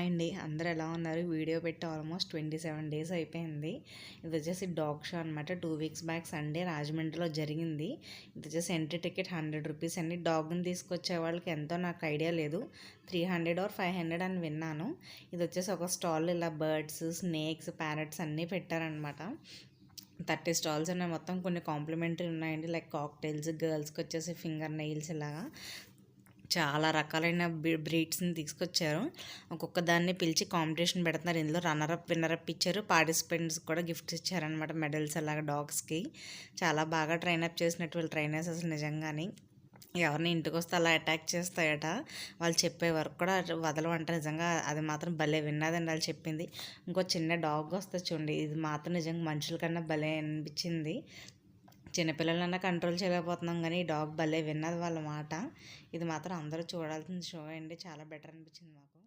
అండి. అందరూ ఎలా ఉన్నారు? వీడియో పెట్టి ఆల్మోస్ట్ 27 డేస్ అయిపోయింది. ఇది వచ్చేసి డాగ్ షో అనమాట. 2 వీక్స్ బ్యాక్ సండే రాజమండ్రిలో జరిగింది. ఇది వచ్చేసి ఎంట్రీ టికెట్ 100 రూపీస్ అండి. డాగ్ని తీసుకొచ్చే వాళ్ళకి ఎంతో నాకు ఐడియా లేదు. 300 ఆర్ 500 అని విన్నాను. ఇది వచ్చేసి ఒక స్టాల్ ఇలా బర్డ్స్, స్నేక్స్, ప్యారెట్స్ అన్నీ పెట్టారనమాట. 30 స్టాల్స్ ఉన్నాయి. మొత్తం కొన్ని కాంప్లిమెంటరీ ఉన్నాయండి. లైక్ కాక్టైల్స్, గర్ల్స్కి వచ్చేసి ఫింగర్ నెయిల్స్ ఇలాగా చాలా రకాలైన బ్రీడ్స్ని తీసుకొచ్చారు. ఒక్కొక్క దాన్ని పిలిచి కాంపిటీషన్ పెడుతున్నారు. ఇందులో విన్నరప్ ఇచ్చారు. పార్టిసిపెంట్స్ కూడా గిఫ్ట్స్ ఇచ్చారనమాట, మెడల్స్ అలాగా డాగ్స్కి. చాలా బాగా ట్రైనప్ చేసినట్టు వీళ్ళు ట్రైనర్స్ అసలు నిజంగాని. ఎవరిని ఇంటికి వస్తే అలా అటాక్ చేస్తాయట. వాళ్ళు చెప్పే వరకు కూడా వదలవంట. నిజంగా అది మాత్రం భలే విన్నదండి వాళ్ళు చెప్పింది. ఇంకో చిన్న డాగ్ వస్తే చూడండి, ఇది మాత్రం నిజంగా మనుషుల కన్నా భలే అనిపించింది. చిన్నపిల్లలన్నా కంట్రోల్ చేయలేకపోతున్నాం, కానీ ఈ డాగ్ భలే విన్నది వాళ్ళ మాట. ఇది మాత్రం అందరూ చూడాల్సిన షో అండి. చాలా బెటర్ అనిపించింది మాకు.